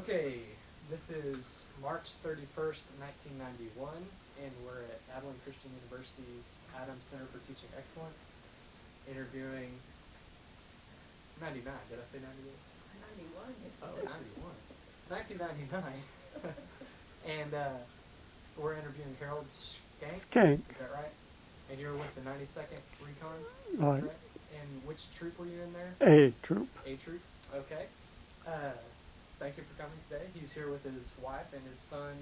Okay, this is March 31st, 1991, and we're at Abilene Christian University's Adams Center for Teaching Excellence, interviewing 99. Did I say 98? 91. Oh, 91. 1999. And we're interviewing Harold Schenck. Schenck. Is that right? And you're with the 92nd Recon? Right. Correct? And which troop were you in there? A troop. A troop. Okay. Thank you for coming today. He's here with his wife and his son,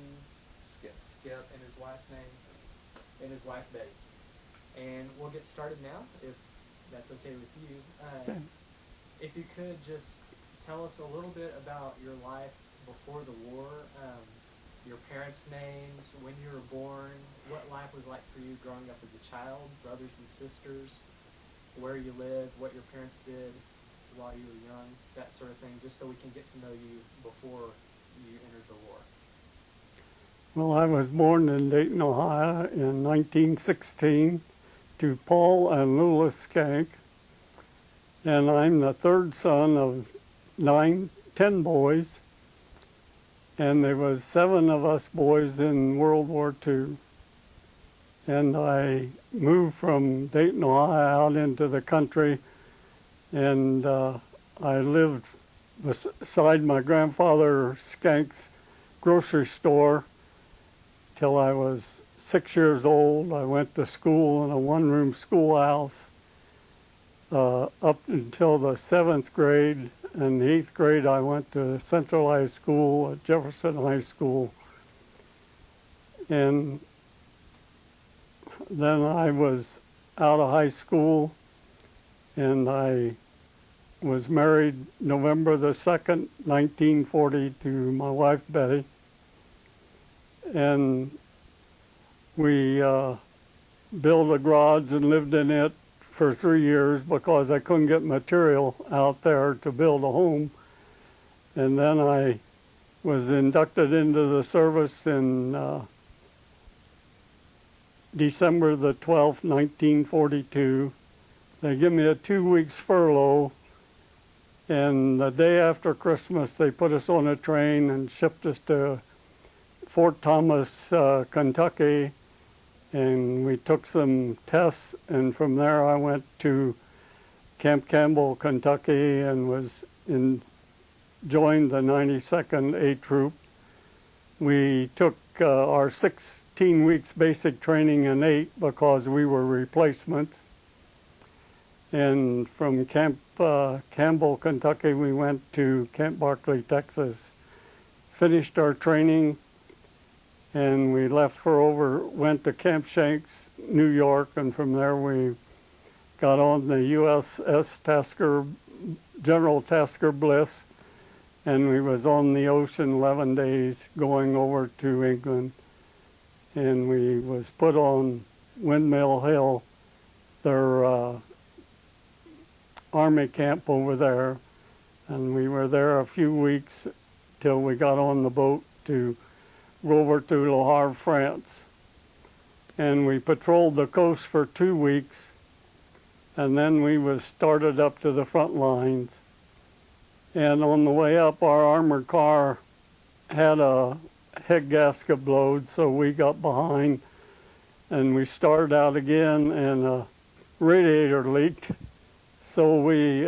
Skip, and his wife's name, and his wife, Betty. And we'll get started now, if that's okay with you. Okay. If you could just tell us a little bit about your life before the war, your parents' names, when you were born, what life was like for you growing up as a child, brothers and sisters, where you lived, what your parents did while you were young, that sort of thing, just so we can get to know you before you entered the war. Well, I was born in Dayton, Ohio in 1916 to Paul and Lula Schenck, and I'm the third son of 10 boys, and there was 7 of us boys in World War II. And I moved from Dayton, Ohio out into the country, and I lived beside my grandfather Schenck's grocery store till I was 6 years old. I went to school in a one-room schoolhouse up until the 7th grade. In the 8th grade, I went to centralized school at Jefferson High School. And then I was out of high school, and I was married November the 2nd, 1940, to my wife, Betty. And we built a garage and lived in it for 3 years because I couldn't get material out there to build a home. And then I was inducted into the service in December the 12th, 1942. They gave me a 2 weeks furlough, and the day after Christmas they put us on a train and shipped us to Fort Thomas, Kentucky, and we took some tests, and from there I went to Camp Campbell, Kentucky, and joined the 92nd A Troop. We took our 16 weeks basic training in 8 because we were replacements. And from Camp Campbell, Kentucky, we went to Camp Barclay, Texas, finished our training, and we went to Camp Schenck, New York, and from there we got on the USS General Tasker Bliss, and we was on the ocean 11 days going over to England, and we was put on Windmill Hill, their army camp over there, and we were there a few weeks till we got on the boat to go over to Le Havre, France. And we patrolled the coast for 2 weeks, and then we was started up to the front lines. And on the way up, our armored car had a head gasket blowed, so we got behind, and we started out again, and a radiator leaked. So we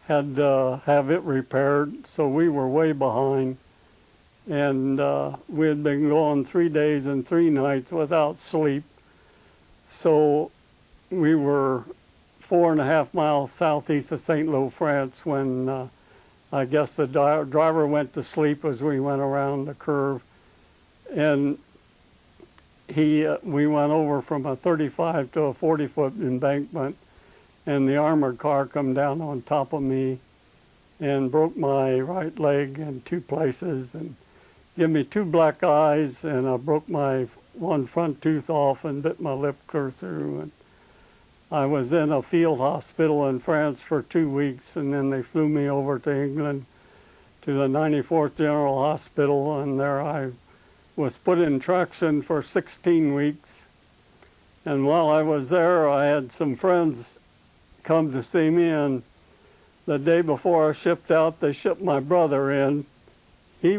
had to have it repaired, so we were way behind. And we had been going 3 days and 3 nights without sleep. So we were 4.5 miles southeast of St. Lo, France, when I guess the driver went to sleep as we went around the curve. And we went over from a 35 to a 40-foot embankment, and the armored car come down on top of me and broke my right leg in 2 places and gave me 2 black eyes, and I broke my one front tooth off and bit my lip clear through. And I was in a field hospital in France for 2 weeks, and then they flew me over to England to the 94th General Hospital, and there I was put in traction for 16 weeks. And while I was there, I had some friends come to see me, and the day before I shipped out, they shipped my brother in he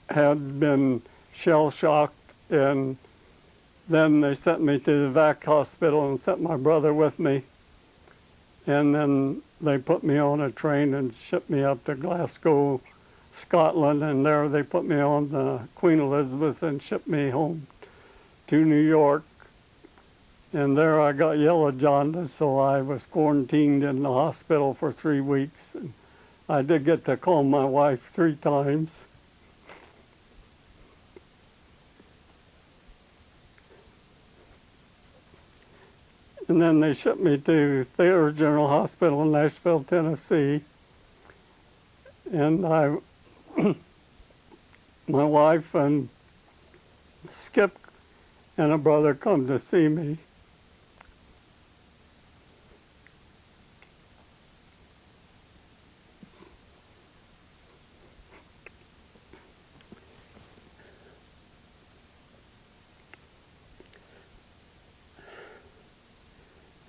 had been shell-shocked, and then they sent me to the VAC hospital and sent my brother with me. And then they put me on a train and shipped me up to Glasgow, Scotland, and there they put me on the Queen Elizabeth and shipped me home to New York. And there I got yellow jaundice, so I was quarantined in the hospital for 3 weeks. And I did get to call my wife 3 times. And then they shipped me to Thayer General Hospital in Nashville, Tennessee. And my wife and Skip and a brother come to see me.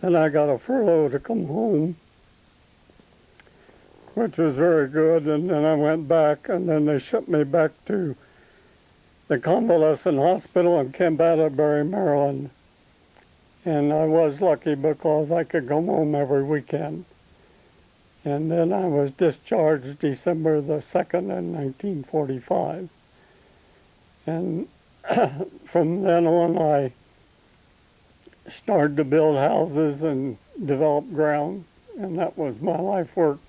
And I got a furlough to come home, which was very good. And then I went back, and then they shipped me back to the convalescent hospital in Campbell, Maryland. And I was lucky because I could come home every weekend. And then I was discharged December the 2nd in 1945. And from then on, I started to build houses and develop ground, and that was my life work,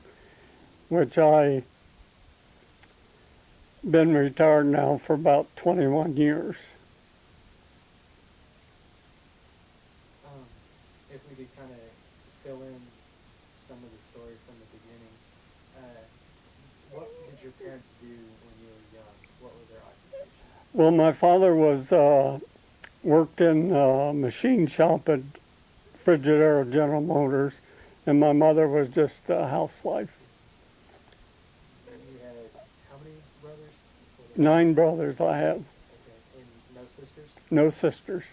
which I been retired now for about 21 years. If we could kind of fill in some of the story from the beginning, what did your parents do when you were young? What were their occupations? Well, my father was worked in a machine shop at Frigidaire General Motors, and my mother was just a housewife. And you had how many brothers? 9 brothers I have. Okay, and no sisters? No sisters.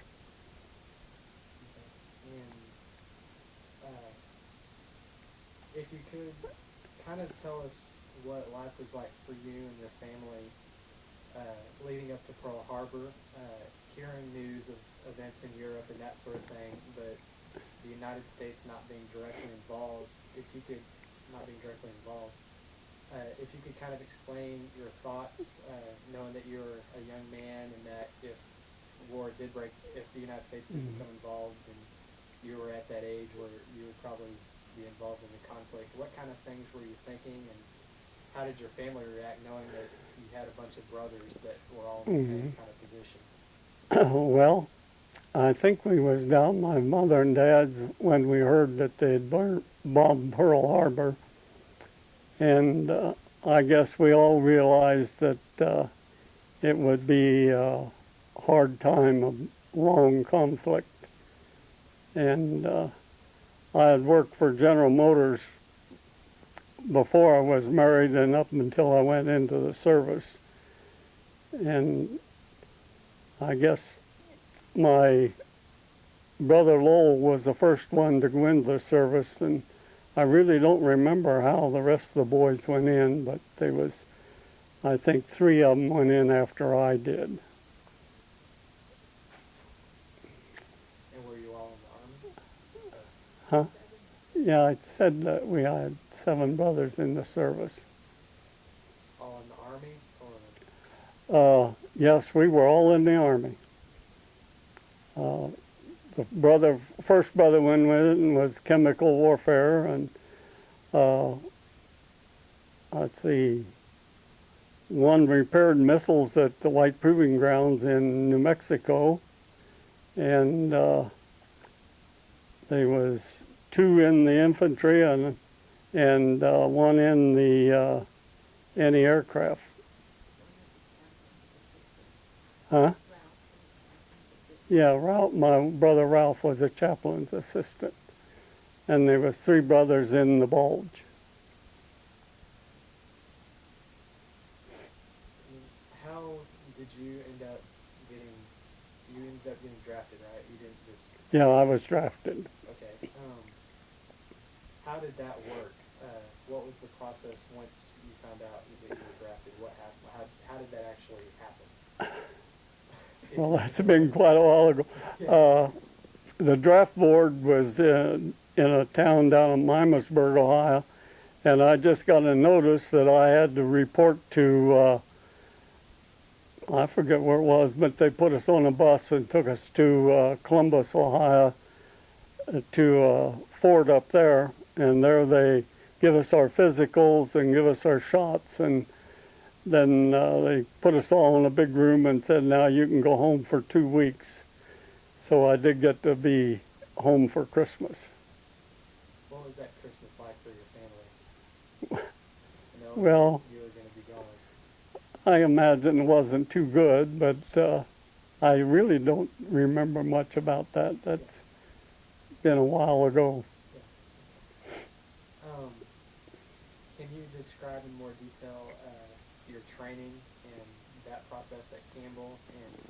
Okay. And if you could kind of tell us what life was like for you and your family leading up to Pearl Harbor, hearing news of events in Europe and that sort of thing, but the United States not being directly involved, if you could kind of explain your thoughts, knowing that you're a young man and that if war did break, if the United States did become involved and you were at that age where you would probably be involved in the conflict, what kind of things were you thinking, and how did your family react knowing that you had a bunch of brothers that were all in the same kind of position? Well, I think we was down my mother and dad's when we heard that they had bombed Pearl Harbor. And I guess we all realized that it would be a hard time, a long conflict. And I had worked for General Motors before I was married and up until I went into the service. And I guess my brother Lowell was the first one to go into the service, and I really don't remember how the rest of the boys went in, but there was, I think 3 of them went in after I did. And were you all in the Army? Huh? Yeah, I said that we had 7 brothers in the service. All in the Army? Or Yes, we were all in the Army. The first brother went in was chemical warfare, and let's see, one repaired missiles at the White Proving Grounds in New Mexico, and there was 2 in the infantry and 1 in the anti-aircraft. Huh? Yeah, my brother Ralph was a chaplain's assistant, and there was 3 brothers in the Bulge. How did you end up getting? You ended up getting drafted, right? You didn't just. Yeah, I was drafted. Okay. How did that work? What was the process once you found out that you were drafted? What happened? How did that actually happen? Well, that's been quite a while ago. Yeah. The draft board was in a town down in Miamisburg, Ohio, and I just got a notice that I had to report to, I forget where it was, but they put us on a bus and took us to Columbus, Ohio, to a fort up there, and there they give us our physicals and give us our shots, and then they put us all in a big room and said, now you can go home for 2 weeks. So I did get to be home for Christmas. What was that Christmas like for your family? Well, you were going to be going. I imagine it wasn't too good, but I really don't remember much about that. That's been a while ago. Can you describe in more detail your training and that process at Campbell and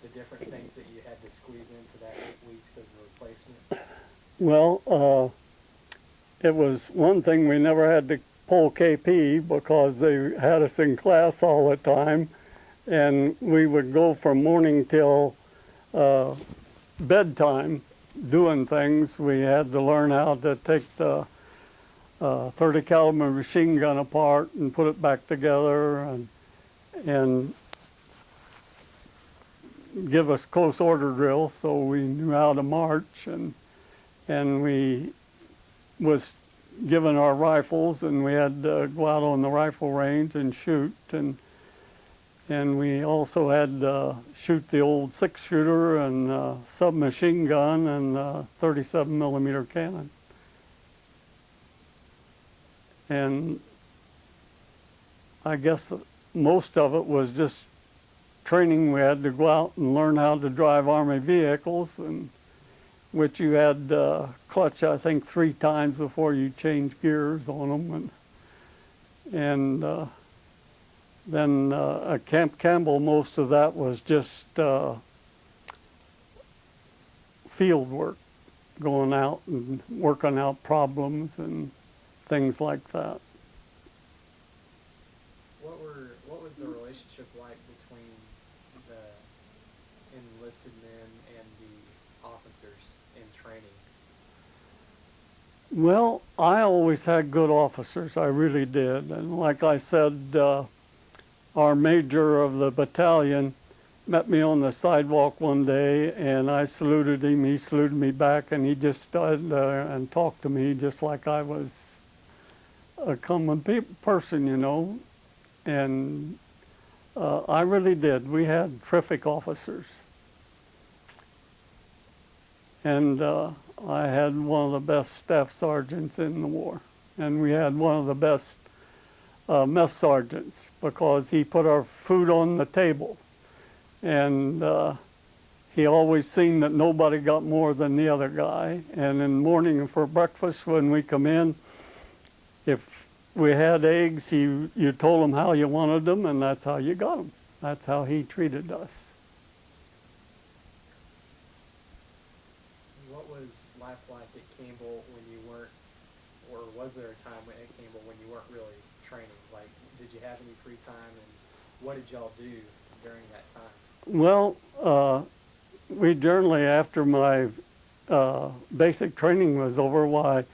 the different things that you had to squeeze into that 8 weeks as a replacement? Well, it was one thing, we never had to pull KP because they had us in class all the time, and we would go from morning till bedtime doing things. We had to learn how to take the 30 caliber machine gun apart and put it back together, and give us close order drills so we knew how to march, and we was given our rifles, and we had to go out on the rifle range and shoot, and we also had to shoot the old 6-shooter and submachine gun and 37 millimeter cannon. And I guess most of it was just training. We had to go out and learn how to drive Army vehicles, and which you had clutch, I think, 3 times before you change gears on them. And then at Camp Campbell, most of that was just field work, going out and working out problems and things like that. What was the relationship like between the enlisted men and the officers in training? Well, I always had good officers, I really did. And like I said, our major of the battalion met me on the sidewalk one day, and I saluted him. He saluted me back, and he just stood and talked to me just like I was a common person, you know. And I really did. We had terrific officers. And I had one of the best staff sergeants in the war. And we had one of the best mess sergeants, because he put our food on the table. And he always seen that nobody got more than the other guy. And in the morning for breakfast when we come in, if we had eggs, you told him how you wanted them, and that's how you got them. That's how he treated us. What was life like at Campbell when you weren't, or was there a time at Campbell when you weren't really training? Like, did you have any free time, and what did y'all do during that time? Well, we generally, after my basic training was over,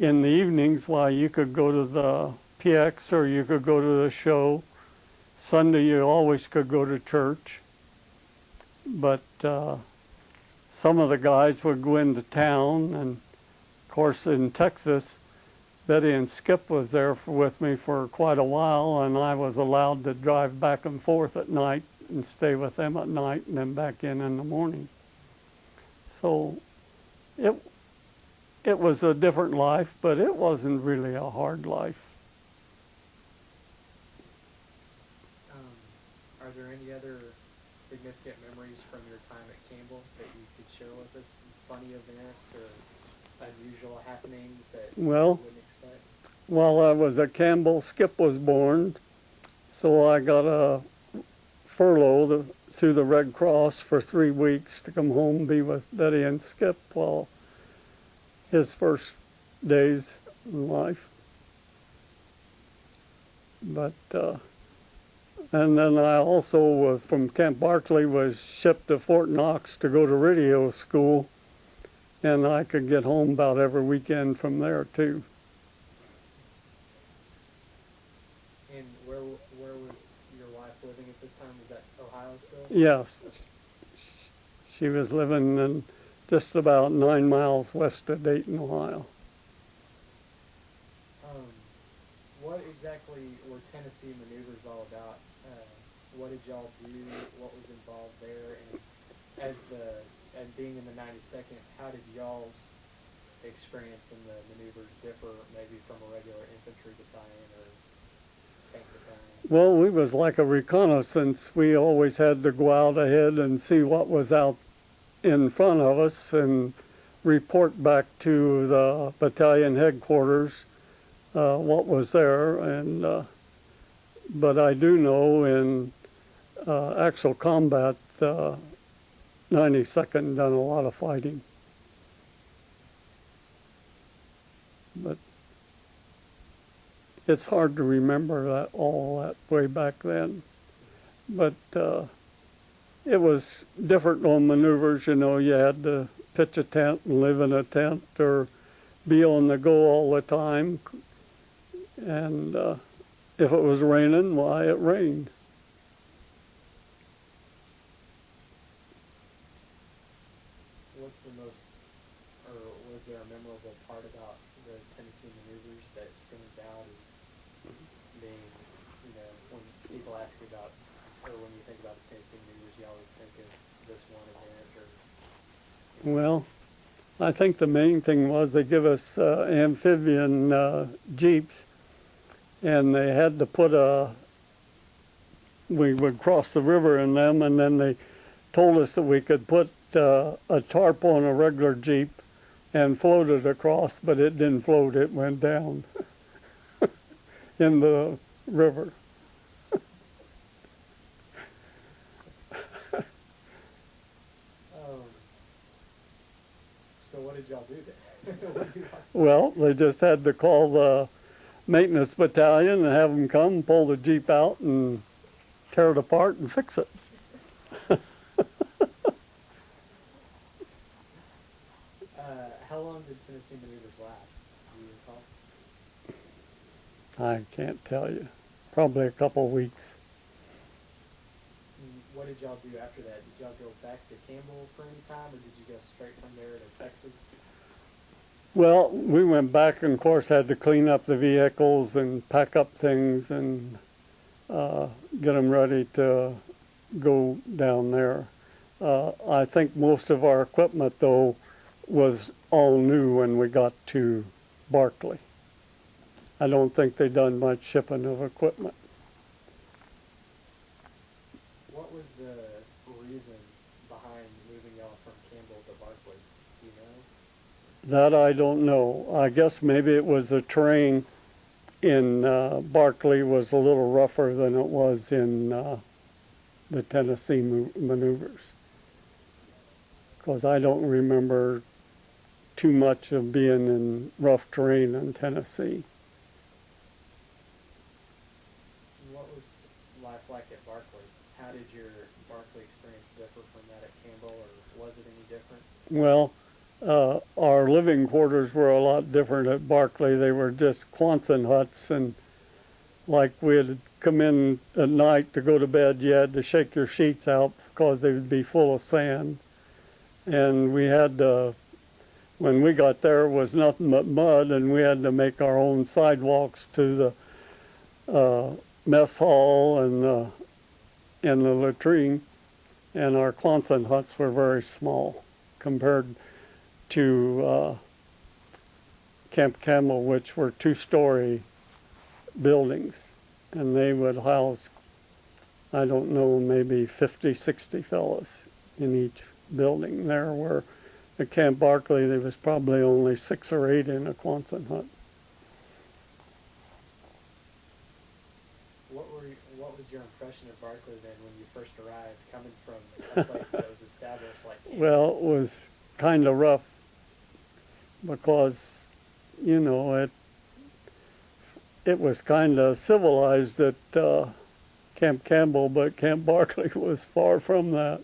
in the evenings, you could go to the PX or you could go to the show. Sunday, you always could go to church. But some of the guys would go into town, and of course in Texas, Betty and Skip was there with me for quite a while, and I was allowed to drive back and forth at night and stay with them at night and then back in the morning. So it was a different life, but it wasn't really a hard life. Are there any other significant memories from your time at Campbell that you could share with us? Funny events or unusual happenings that you wouldn't expect? While I was at Campbell, Skip was born, so I got a furlough through the Red Cross for 3 weeks to come home and be with Betty and Skip while his first days in life. But and then I also from Camp Barclay was shipped to Fort Knox to go to radio school, and I could get home about every weekend from there too. And where was your wife living at this time? Was that Ohio still? Yes, she was living in just about 9 miles west of Dayton, Ohio. What exactly were Tennessee maneuvers all about? What did y'all do? What was involved there? And as being in the 92nd, how did y'all's experience in the maneuvers differ maybe from a regular infantry battalion or tank battalion? Well, we was like a reconnaissance. We always had to go out ahead and see what was out in front of us and report back to the battalion headquarters what was there. And but I do know in actual combat, 92nd done a lot of fighting. But it's hard to remember that all that way back then. But it was different on maneuvers. You know, you had to pitch a tent and live in a tent or be on the go all the time. And if it was raining, why, it rained. What's the most, or was there a memorable part about the Tennessee maneuvers that stands out as being, you know, when people ask you about, or when you think about the Tennessee maneuvers, you always think of this one event or? Well, I think the main thing was they give us amphibian jeeps, and they had to put we would cross the river in them, and then they told us that we could put a tarp on a regular jeep and float it across, but it didn't float, it went down in the river. So what did y'all do then? What did you guys do? Well, they just had to call the maintenance battalion and have them come, pull the jeep out and tear it apart and fix it. How long did Tennessee maneuvers last? Do you recall? I can't tell you. Probably a couple weeks. What did y'all do after that? Did y'all go back to Campbell for any time, or did you go straight from there to Texas? Well, we went back and, of course, had to clean up the vehicles and pack up things and get them ready to go down there. I think most of our equipment, though, was all new when we got to Barclay. I don't think they done much shipping of equipment. What was the reason behind moving y'all from Campbell to Barclay? Do you know? That I don't know. I guess maybe it was the terrain in Barclay was a little rougher than it was in the Tennessee maneuvers. Because I don't remember too much of being in rough terrain in Tennessee. What was life like at Barclay? How did your Barclay experience differ from that at Campbell, or was it any different? Well, our living quarters were a lot different at Barclay. They were just Quonset huts, and like we'd come in at night to go to bed, you had to shake your sheets out because they would be full of sand. And we had to, when we got there, it was nothing but mud, and we had to make our own sidewalks to the mess hall and the latrine. And our Quonset huts were very small compared to Camp Campbell, which were two-story buildings, and they would house, I don't know, maybe 50, 60 fellows in each building. There were at Camp Barclay, there was probably only 6 or 8 in a Quonset hut. What was your impression of Barclay then when you first arrived, coming from a place that was established like Campbell? Well, it was kind of rough because, you know, it was kind of civilized at Camp Campbell, but Camp Barclay was far from that.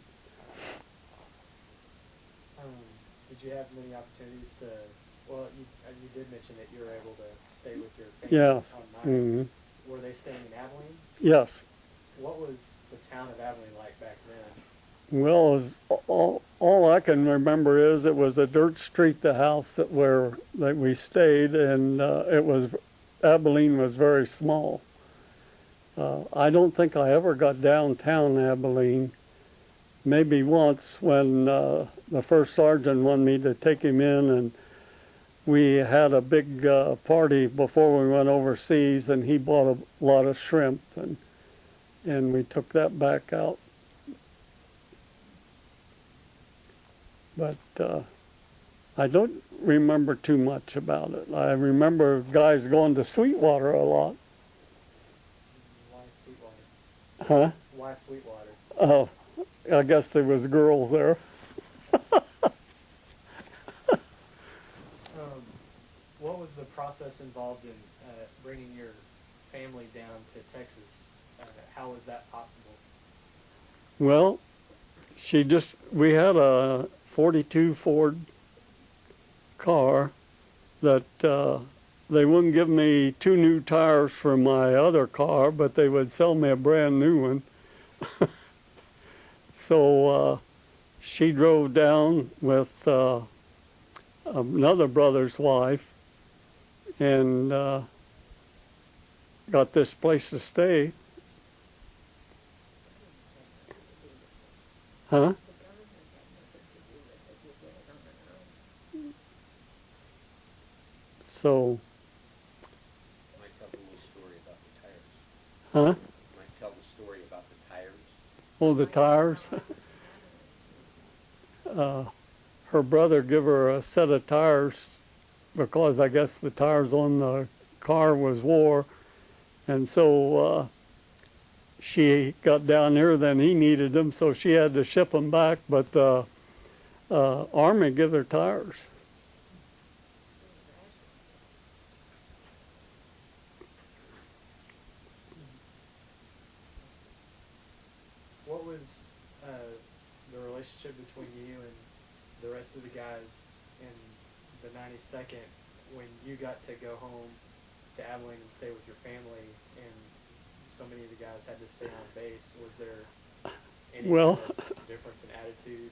Did you have many opportunities to? Well, you did mention that you were able to stay with your family Yes. on nights. Mm-hmm. Were they staying in Abilene? Yes. What was the town of Abilene like back then? Well, all I can remember is it was a dirt street, the house that we stayed, and Abilene was very small. I don't think I ever got downtown Abilene. Maybe once when the first sergeant wanted me to take him in, and we had a big party before we went overseas, and he bought a lot of shrimp, and we took that back out. But I don't remember too much about it. I remember guys going to Sweetwater a lot. Why Sweetwater? Huh? Why Sweetwater? Oh, I guess there was girls there. What was the process involved in bringing your family down to Texas? How was that possible? Well, we had a 42 Ford car that they wouldn't give me 2 new tires for my other car, but they would sell me a brand new one. So she drove down with another brother's wife and got this place to stay. Huh? So. Might tell the little story about the tires. Huh? Might tell the story about the tires. Oh, the tires. Her brother gave her a set of tires because I guess the tires on the car was wore, and so she got down there. Then he needed them, so she had to ship them back. But the Army gave her tires. What was the relationship between you and the rest of the guys in the 92nd when you got to go home to Abilene and stay with your family, and so many of the guys had to stay on base? Was there any kind of difference in attitude?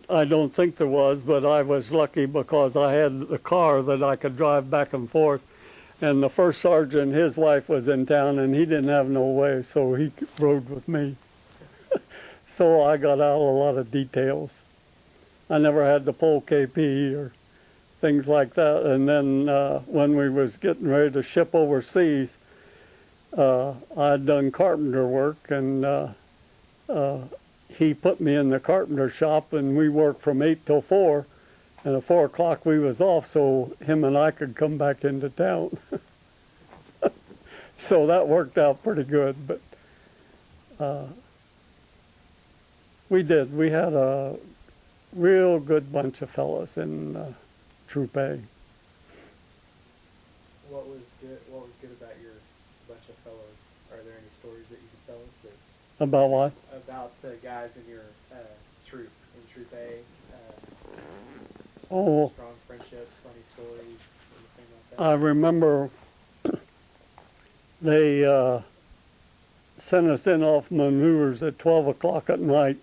I don't think there was, but I was lucky because I had a car that I could drive back and forth. And the first sergeant, his wife was in town, and he didn't have no way, so he rode with me. So I got out a lot of details. I never had to pull KP or things like that. And then when we was getting ready to ship overseas, I'd done carpenter work, and he put me in the carpenter shop, and we worked from 8 till 4. And at 4 o'clock we was off, so him and I could come back into town. So that worked out pretty good. But we did. We had a real good bunch of fellas in Troop A. What was good about your bunch of fellows? Are there any stories that you can tell us About what? about the guys in your troop, in Troop A? Oh, strong friendships, funny stories, anything like that? I remember they sent us in off maneuvers at 12 o'clock at night,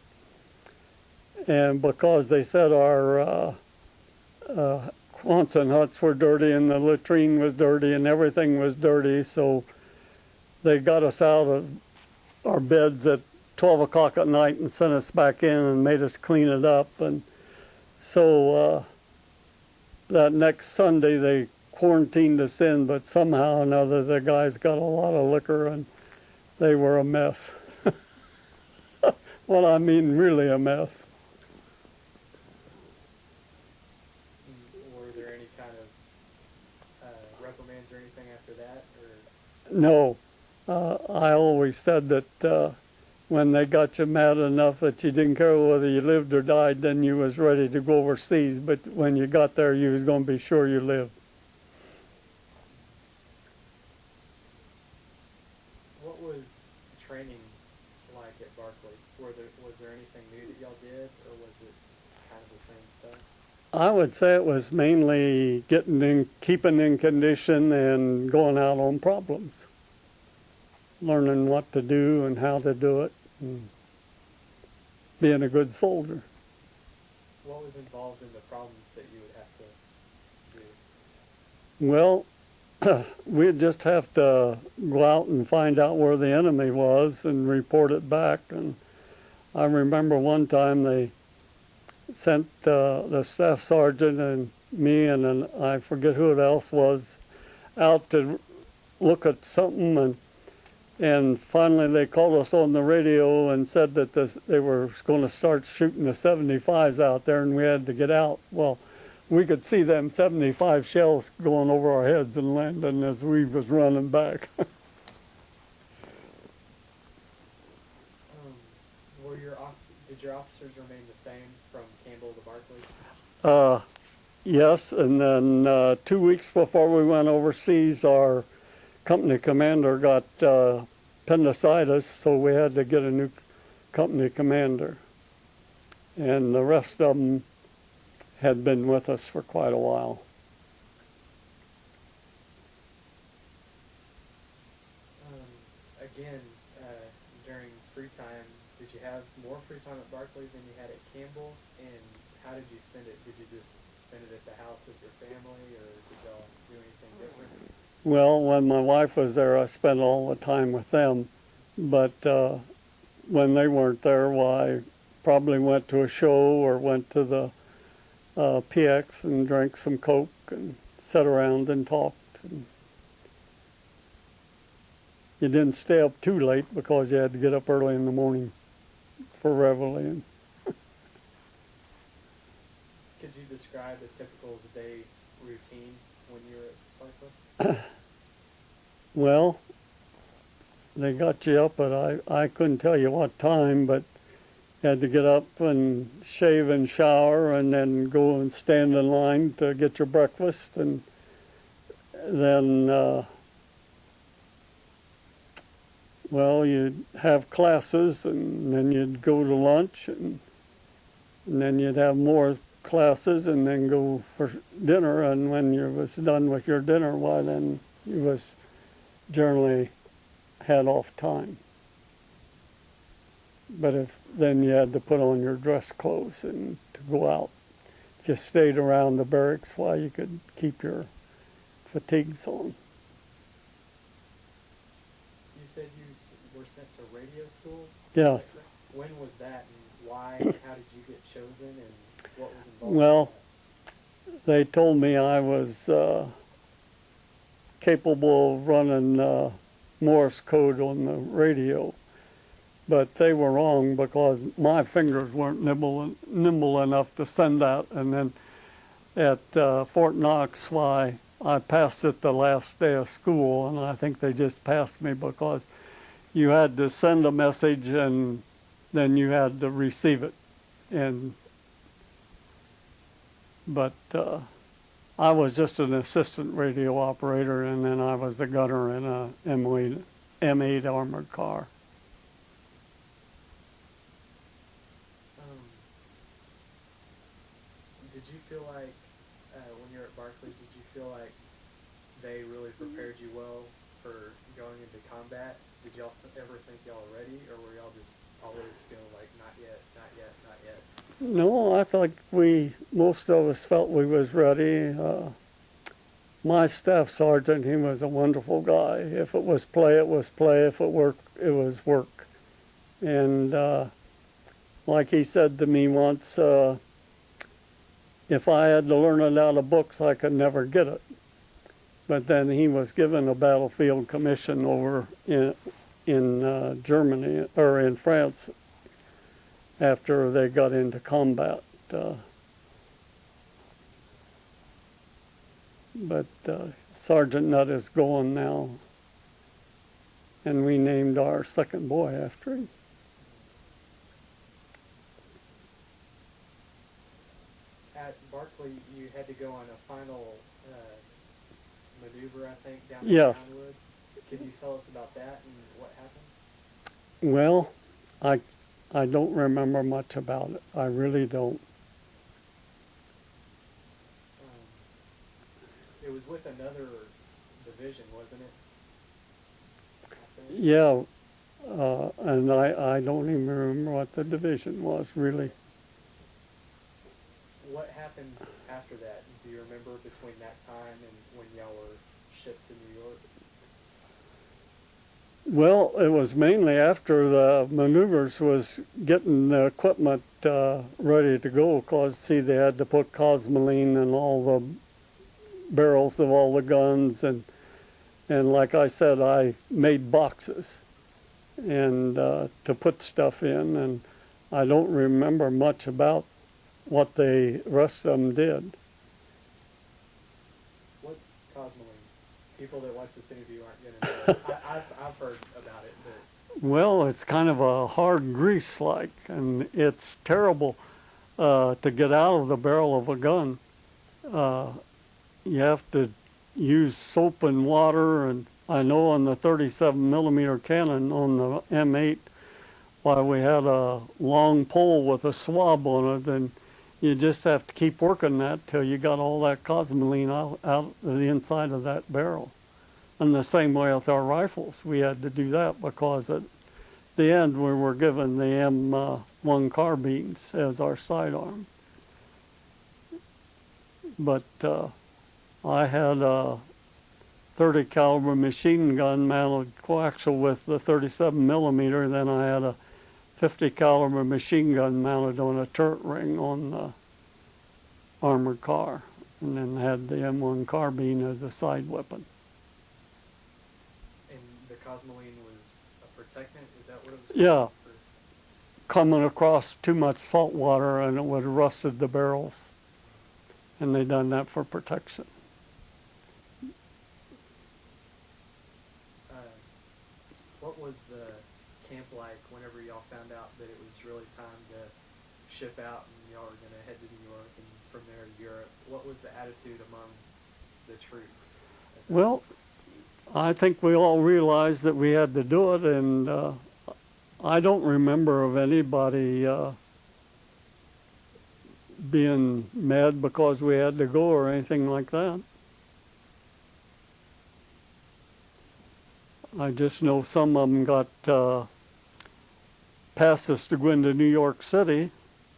and because they said our Quonset huts were dirty and the latrine was dirty and everything was dirty, so they got us out of our beds at 12 o'clock at night and sent us back in and made us clean it up. And so that next Sunday they quarantined us in, but somehow or another the guys got a lot of liquor and they were a mess. Well, I mean really a mess. Were there any kind of reprimands or anything after that? Or? No. I always said that when they got you mad enough that you didn't care whether you lived or died, then you was ready to go overseas. But when you got there, you was going to be sure you lived. stuff? I would say it was mainly keeping in condition and going out on problems, learning what to do and how to do it, and being a good soldier. What was involved in the problems that you would have to do? Well, we'd just have to go out and find out where the enemy was and report it back. And I remember one time they sent the staff sergeant and me and I forget who it else was out to look at something, and finally they called us on the radio and said that they were going to start shooting the 75s out there and we had to get out. Well, we could see them 75 shells going over our heads and landing as we was running back. Did your officers remain the same from Campbell to Barclay? Yes, and then 2 weeks before we went overseas, our company commander got appendicitis, so we had to get a new company commander. And the rest of them had been with us for quite a while. Again, during free time, did you have more free time at Barclay than you had at Campbell? And how did you spend it? Did you just spend it at the house with your family, or did y'all do anything different? Well, when my wife was there, I spent all the time with them. But when they weren't there, well, I probably went to a show or went to the PX and drank some Coke and sat around and talked. And you didn't stay up too late because you had to get up early in the morning for reveille. Could you describe a typical day routine when you were at Barclay? Well, they got you up, but I couldn't tell you what time, but you had to get up and shave and shower and then go and stand in line to get your breakfast, and then well, you'd have classes, and then you'd go to lunch, and then you'd have more classes, and then go for dinner. And when you was done with your dinner, why then you was generally had off time. But then you had to put on your dress clothes and to go out. If you stayed around the barracks, why, you could keep your fatigues on. You said you were sent to radio school? Yes. When was that, and why, and how did you get chosen, and what was involved? Well, they told me I was capable of running Morse code on the radio, but they were wrong because my fingers weren't nimble enough to send that. And then at Fort Knox, why, I passed it the last day of school, and I think they just passed me because you had to send a message and then you had to receive it. But I was just an assistant radio operator, and then I was the gunner in a M8 armored car. Did you feel like, when you were at Barclay, did you feel like they really prepared you well for going into combat? Did y'all ever think y'all were ready, or were y'all just always feeling like, not yet, not yet, not yet? No, I thought most of us felt we was ready. My staff sergeant, he was a wonderful guy. If it was play, it was play. If it worked, it was work. And like he said to me once, if I had to learn it out of books, I could never get it. But then he was given a battlefield commission over in Germany, or in France, after they got into combat. But Sergeant Nutt is gone now, and we named our second boy after him. At Barclay, you had to go on a final maneuver, I think, down Yes. in Downwood. Could you tell us about that and what happened? Well, I don't remember much about it. I really don't. It was with another division, wasn't it? I think. Yeah, and I don't even remember what the division was, really. What happened after that? Do you remember between that time and when y'all were shipped to New York? Well, it was mainly after the maneuvers was getting the equipment ready to go, because, see, they had to put cosmoline in all the barrels of all the guns, and like I said, I made boxes and to put stuff in, and I don't remember much about what the rest of them did. What's cosmoline? People that watch this interview aren't going to know. I've heard about it, but Well, it's kind of a hard grease like, and it's terrible to get out of the barrel of a gun. You have to use soap and water, and I know on the 37 millimeter cannon on the M8, why we had a long pole with a swab on it, and you just have to keep working that till you got all that cosmoline out of the inside of that barrel. And the same way with our rifles, we had to do that, because at the end we were given the M1 carbines as our sidearm. But I had a 30 caliber machine gun mounted coaxial with the 37 millimeter, then I had a 50 caliber machine gun mounted on a turret ring on the armored car, and then had the M1 carbine as a side weapon. and the cosmoline was a protectant. Is that what it was? Yeah. For? Coming across too much salt water and it would have rusted the barrels, and they done that for protection. What was the camp like whenever y'all found out that it was really time to ship out and y'all were going to head to New York and from there to Europe? What was the attitude among the troops? Well, I think we all realized that we had to do it, and I don't remember of anybody being mad because we had to go or anything like that. I just know some of them got passes to go into New York City,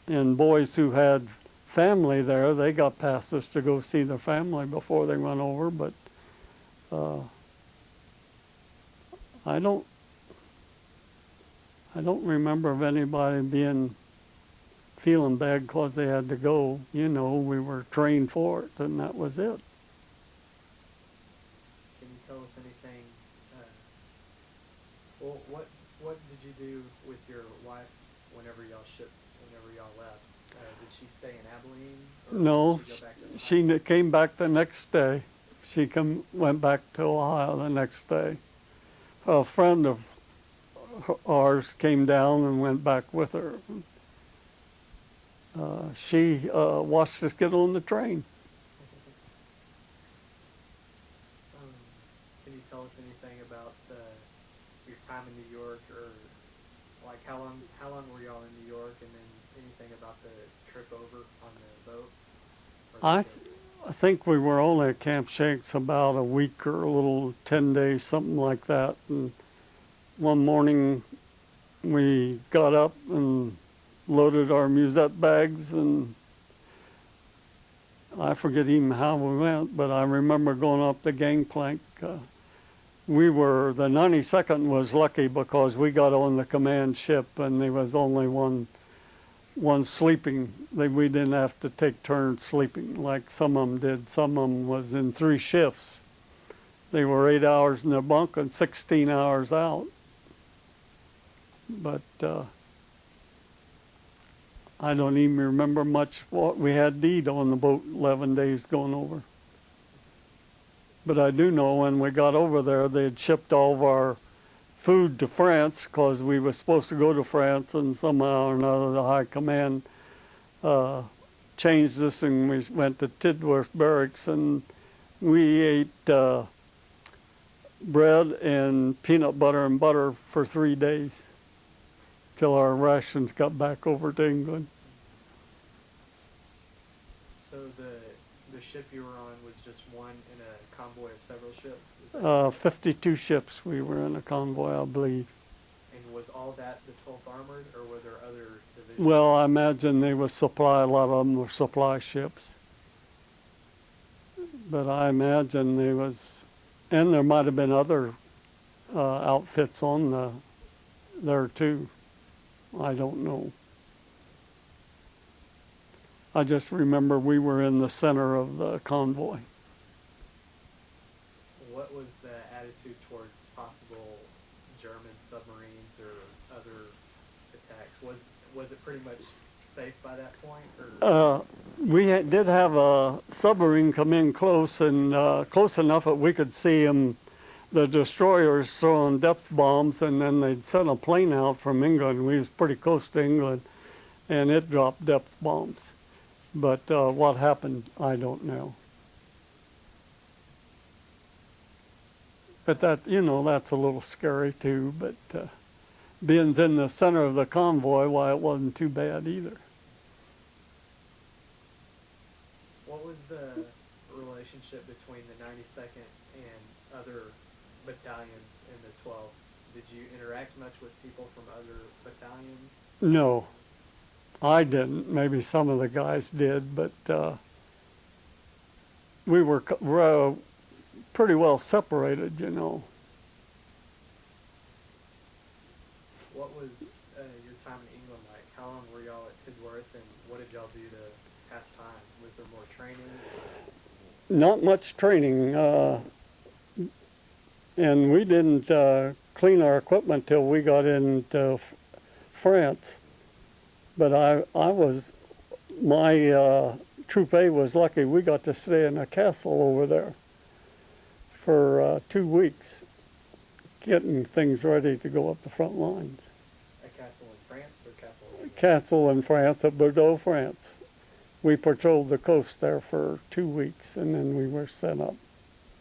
and boys who had family there, they got passes to go see their family before they went over, but I don't remember of anybody feeling bad because they had to go. You know, we were trained for it, and that was it. Can you tell us anything? Well, what did you do with your wife whenever y'all left? Did she stay in Abilene? Or No, did she go back to she came back the next day. She went back to Ohio the next day. A friend of ours came down and went back with her. She watched us get on the train. Can you tell us anything about your time in New York, or like how long were y'all in New York, and then anything about the trip over on the boat? I think we were only at Camp Schenck about a week or a little 10 days, something like that. And one morning we got up and loaded our musette bags, and I forget even how we went, but I remember going up the gangplank. The 92nd was lucky because we got on the command ship and there was only one sleeping. We didn't have to take turns sleeping like some of them did. Some of them was in 3 shifts. They were 8 hours in their bunk and 16 hours out. But I don't even remember much what we had to eat on the boat 11 days going over. But I do know when we got over there, they had shipped all of our food to France because we were supposed to go to France, and somehow or another the high command changed us, and we went to Tidworth Barracks, and we ate bread and peanut butter and butter for 3 days till our rations got back over to England. So the ship you were on was just one in a convoy of several ships? Is that correct? 52 ships we were in a convoy, I believe. And was all that the 12th Armored, or were there other divisions? Well, I imagine they was supply, a lot of them were supply ships. But I imagine they was, and there might have been other outfits on there too. I don't know. I just remember we were in the center of the convoy. What was the attitude towards possible German submarines or other attacks? Was it pretty much safe by that point? Or? We did have a submarine come in close, and close enough that we could see them, the destroyers throwing depth bombs, and then they'd send a plane out from England. We was pretty close to England, and it dropped depth bombs. But what happened, I don't know. But that, that's a little scary too. But being in the center of the convoy, why, it wasn't too bad either. What was the relationship between the 92nd and other battalions in the 12th? Did you interact much with people from other battalions? No, I didn't. Maybe some of the guys did, but we were pretty well separated, What was your time in England like? How long were y'all at Tidworth, and what did y'all do to pass time? Was there more training? Not much training, and we didn't clean our equipment till we got into France. But my Troop A was lucky. We got to stay in a castle over there for 2 weeks, getting things ready to go up the front lines. A castle in France or castle in England? Castle in France, at Bordeaux, France. We patrolled the coast there for 2 weeks, and then we were sent up.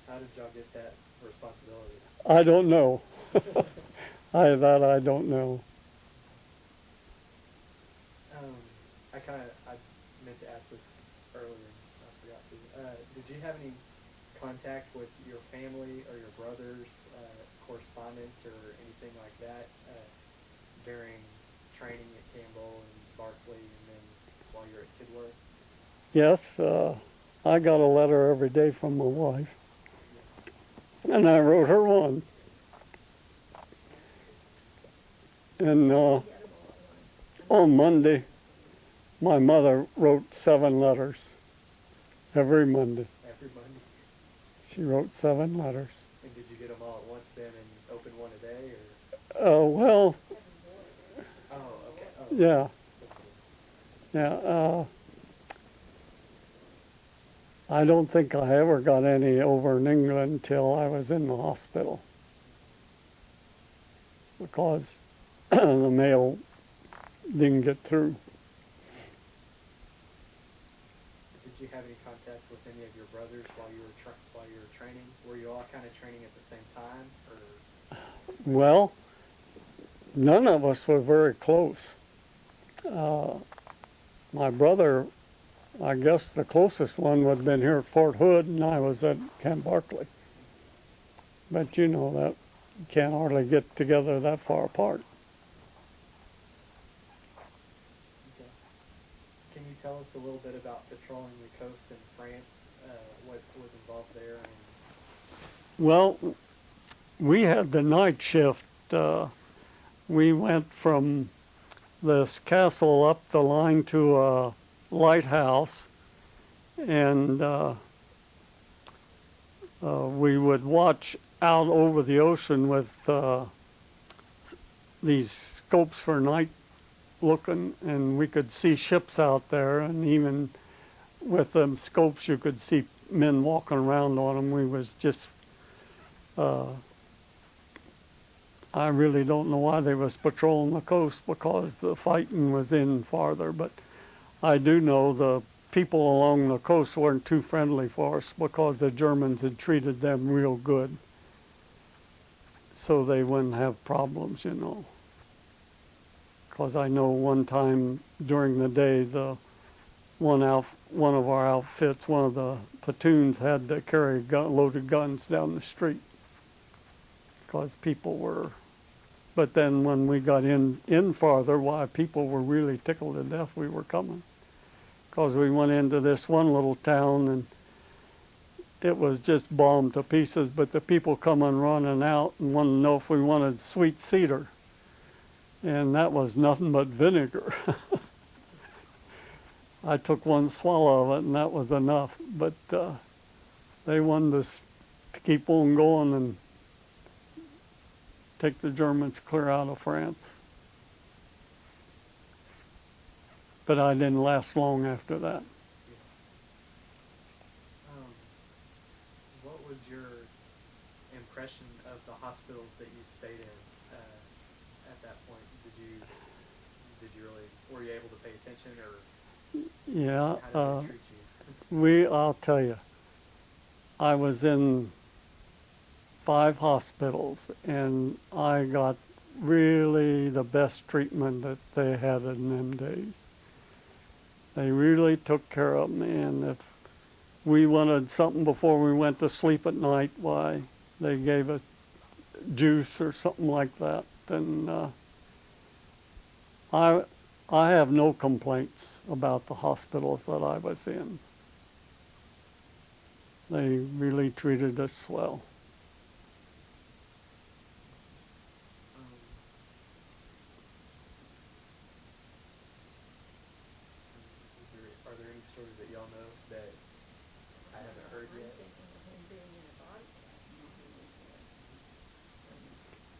How did y'all get that responsibility? I don't know. I don't know. I meant to ask this earlier, I forgot to. Did you have any contact with your family or your brothers, correspondence or anything like that during training at Campbell and Barclay, and then while you're at Tidworth? Yes, I got a letter every day from my wife, and I wrote her one. And on Monday, my mother wrote 7 letters every Monday. Every Monday? She wrote 7 letters. And did you get them all at once then and open one a day, Well, or? Oh, okay. Oh. yeah. Yeah, I don't think I ever got any over in England till I was in the hospital, because the mail didn't get through. Did you have any contact with any of your brothers while you were training? Were you all kind of training at the same time, or? Well, none of us were very close. My brother, I guess the closest one would have been here at Fort Hood, and I was at Camp Barclay. But that you can't hardly get together that far apart. Okay. Can you tell us a little bit about patrolling the coast in France? What was involved there? Well, we had the night shift. We went from this castle up the line to a lighthouse, and we would watch out over the ocean with these scopes for night looking, and we could see ships out there, and even with them scopes you could see men walking around on them. We was just I really don't know why they was patrolling the coast, because the fighting was in farther, but I do know the people along the coast weren't too friendly for us, because the Germans had treated them real good, so they wouldn't have problems, because I know one time during the day the one one of our outfits, one of the platoons had to carry loaded guns down the street because people were. But then when we got in farther, why, people were really tickled to death we were coming. Because we went into this one little town and it was just bombed to pieces, but the people coming running out and wanted to know if we wanted sweet cedar. And that was nothing but vinegar. I took one swallow of it and that was enough. But they wanted us to keep on going and take the Germans clear out of France. But I didn't last long after that. What was your impression of the hospitals that you stayed in at that point? Did you really, were you able to pay attention, or Yeah, how did they treat you? I'll tell you, I was in 5 hospitals and I got really the best treatment that they had in them days. They really took care of me, and if we wanted something before we went to sleep at night, why, they gave us juice or something like that. And I have no complaints about the hospitals that I was in. They really treated us well. Are there any stories that y'all know that I haven't heard yet?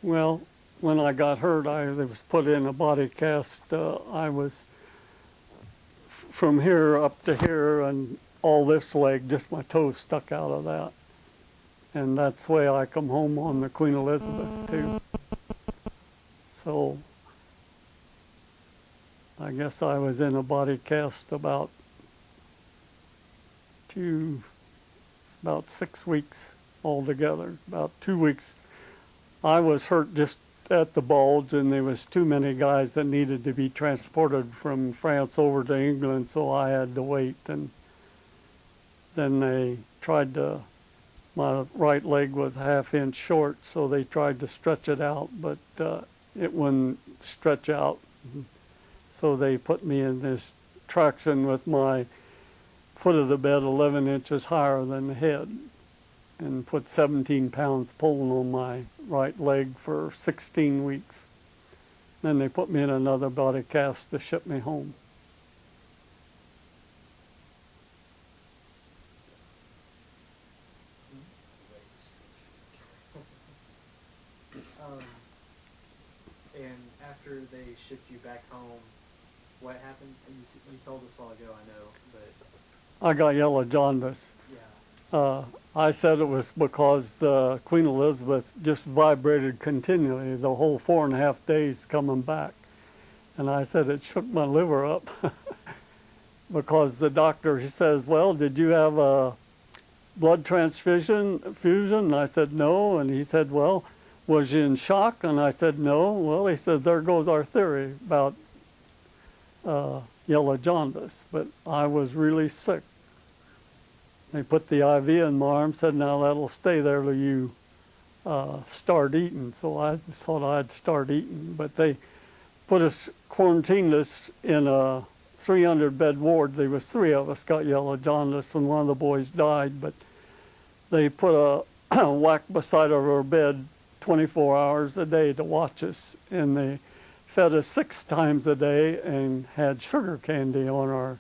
Well, when I got hurt, I was put in a body cast. I was from here up to here, and all this leg, just my toes stuck out of that. And that's the way I come home on the Queen Elizabeth, too. So I guess I was in a body cast about 6 weeks altogether, about 2 weeks. I was hurt just at the bulge, and there was too many guys that needed to be transported from France over to England, so I had to wait. And then they tried to, my right leg was a ½ inch short, so they tried to stretch it out, but it wouldn't stretch out. So they put me in this traction with my foot of the bed 11 inches higher than the head, and put 17 pounds pulling on my right leg for 16 weeks. Then they put me in another body cast to ship me home. And after they shipped you back home, what happened? You told us a while ago, I know, but I got yellow jaundice. yeah. I said it was because the Queen Elizabeth just vibrated continually the whole 4.5 days coming back. And I said it shook my liver up because the doctor, he says, well, did you have a blood transfusion? And I said, no. And he said, well, was you in shock? And I said, no. Well, he said, there goes our theory about yellow jaundice. But I was really sick. They put the IV in my arm, said, now that'll stay there till you start eating. So I thought I'd start eating. But they put us, quarantined us in a 300-bed ward. There was 3 of us got yellow jaundice, and one of the boys died. But they put a whack beside our bed 24 hours a day to watch us. And they fed us 6 times a day and had sugar candy on our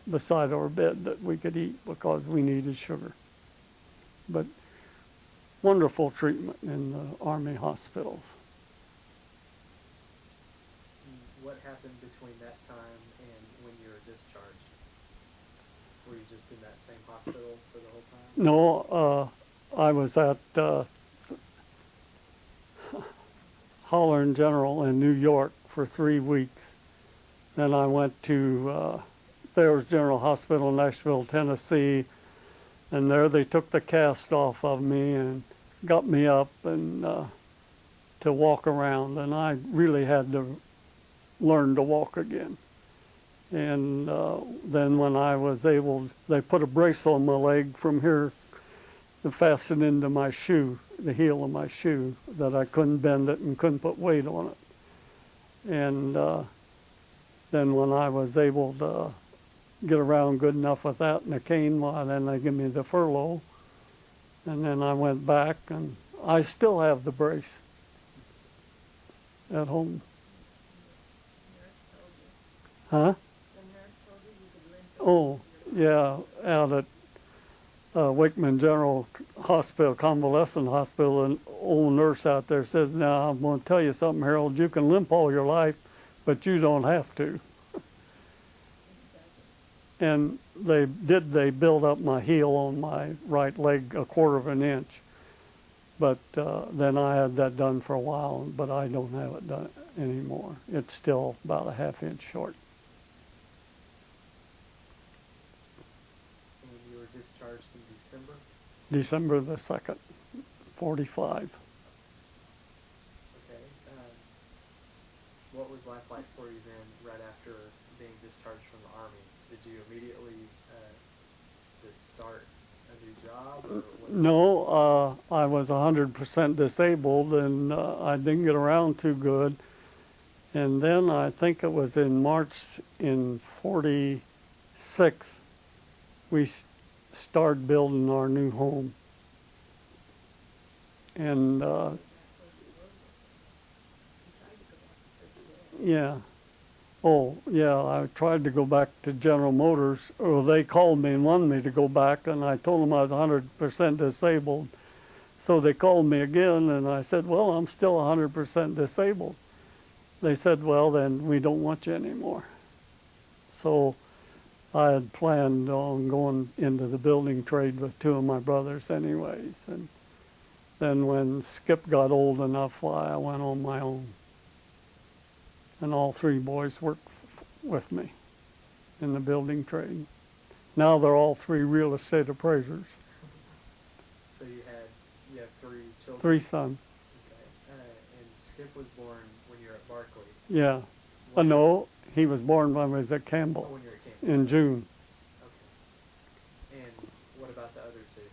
beside our bed that we could eat because we needed sugar. But wonderful treatment in the Army hospitals. What happened between that time and when you were discharged? Were you just in that same hospital for the whole time? No, I was at Holler & General in New York for 3 weeks. Then I went to Thayer's General Hospital in Nashville, Tennessee, and there they took the cast off of me and got me up and to walk around, and I really had to learn to walk again. And then when I was able, they put a brace on my leg from here to fasten into my shoe, the heel of my shoe, that I couldn't bend it and couldn't put weight on it. And then when I was able to get around good enough with that and a cane, well, then they give me the furlough. And then I went back, and I still have the brace at home. Huh? Oh, yeah, out at Wakeman General Hospital, Convalescent Hospital, an old nurse out there says, "Now, I'm going to tell you something, Harold. You can limp all your life, but you don't have to." And they built up my heel on my right leg 1/4 of an inch. But then I had that done for a while, but I don't have it done anymore. It's still about a 1/2 inch short. And you were discharged in December? December the 2nd, 45. Okay. What was life like for you then, right after being discharged from the Army? Did you immediately just start a new job? Or what? No, I was 100% disabled, and I didn't get around too good. And then I think it was in March in 46, we started building our new home. And yeah. Oh, yeah, I tried to go back to General Motors, or they called me and wanted me to go back, and I told them I was 100% disabled. So they called me again, and I said, "Well, I'm still 100% disabled." They said, "Well, then we don't want you anymore." So I had planned on going into the building trade with 2 of my brothers anyways. And then when Skip got old enough, why, I went on my own. And all 3 boys work with me in the building trade. Now they're all 3 real estate appraisers. So you have 3 children? 3 sons. Okay. And Skip was born when you were at Barclay? Yeah. When- No, he was born when I was at Oh, Campbell when you were at Campbell. in June. Okay. And what about the other 2?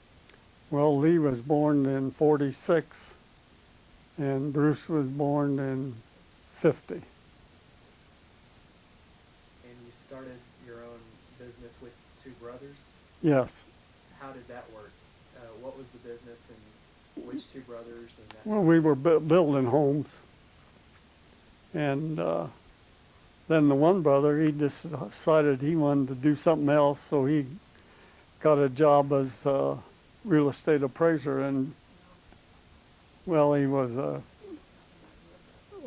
Well, Lee was born in 46, and Bruce was born in 50. And you started your own business with 2 brothers? Yes. How did that work? What was the business, and which 2 brothers? And that Well, we were building homes. And then the one brother, he just decided he wanted to do something else, so he got a job as a real estate appraiser. And, well, he was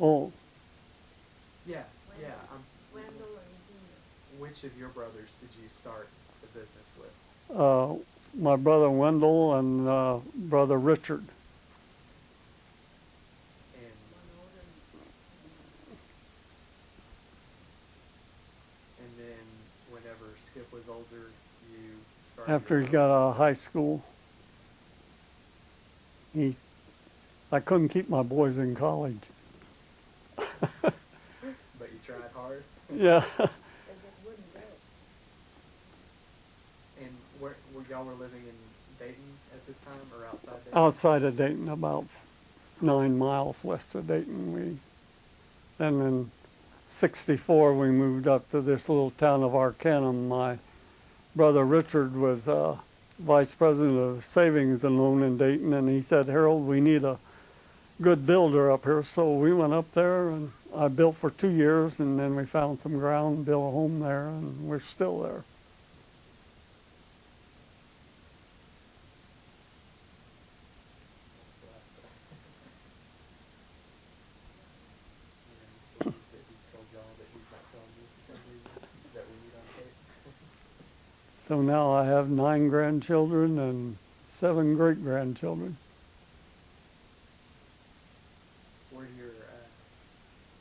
oh, Yeah. Which of your brothers did you start the business with? my brother Wendell and brother Richard. And then whenever Skip was older, you started After he your got own- out of high school, I couldn't keep my boys in college. But you tried hard? Yeah. And where y'all were living in Dayton at this time, or outside Dayton? Outside of Dayton, about 9 miles west of Dayton. Then in '64 we moved up to this little town of Arcanum. My brother Richard was vice president of savings and loan in Dayton, and he said, "Harold, we need a good builder up here." So we went up there, and I built for 2 years, and then we found some ground and built a home there, and we're still there. Any stories that he's told y'all that he's not telling you for some reason that we need on tape? So now I have 9 grandchildren and 7 great-grandchildren.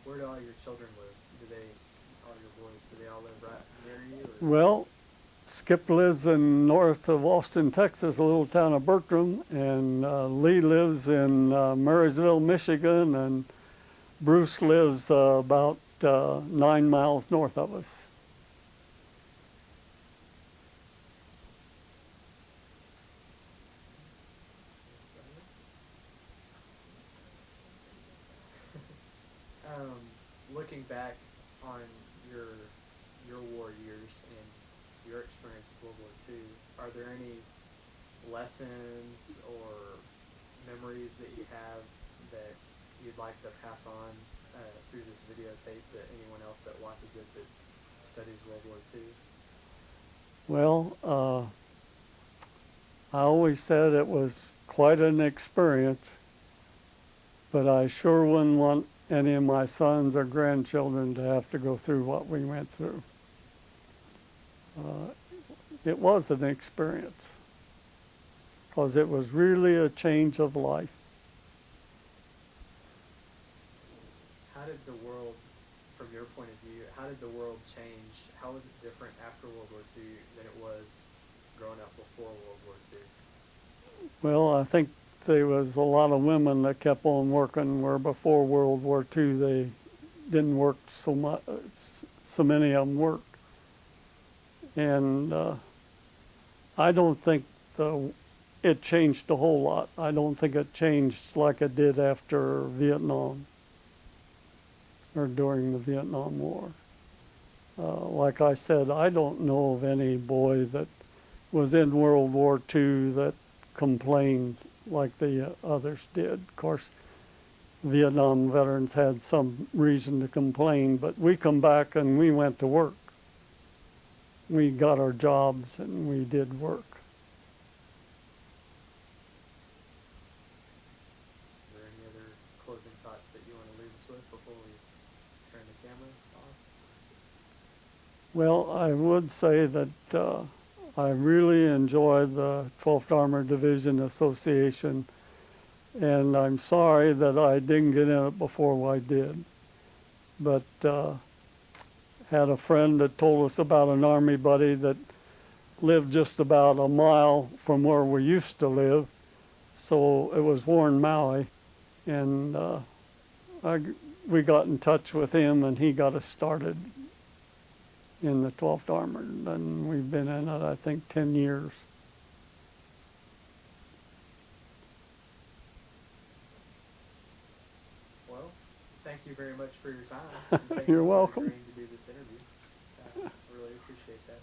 Where do all your children live? All your boys, do they all live right near you? Or? Well, Skip lives in north of Austin, Texas, a little town of Bertram, and Lee lives in Marysville, Michigan, and Bruce lives about 9 miles north of us. there any lessons or memories that you have that you'd like to pass on through this videotape that anyone else that watches it that studies World War II? Well, I always said it was quite an experience, but I sure wouldn't want any of my sons or grandchildren to have to go through what we went through. It was an experience because it was really a change of life. How did the world, from your point of view, how did the world change? How was it different after World War II than it was growing up before World War II? Well, I think there was a lot of women that kept on working where before World War II they didn't work so much, so many of them worked. And I don't think it changed a whole lot. I don't think it changed like it did after Vietnam or during the Vietnam War. Like I said, I don't know of any boy that was in World War II that complained like the others did. Of course, Vietnam veterans had some reason to complain, but we come back and we went to work. We got our jobs and we did work. Are there any other closing thoughts that you want to leave us with before we turn the camera off? Well, I would say that I really enjoy the 12th Armored Division Association, and I'm sorry that I didn't get in it before I did. But had a friend that told us about an Army buddy that lived just about a mile from where we used to live, so it was Warren Maui, and we got in touch with him and he got us started in the 12th Armored, and we've been in it, I think, 10 years. Well, thank you very much for your time. And thank You're you for welcome. agreeing to do this interview. Really appreciate that.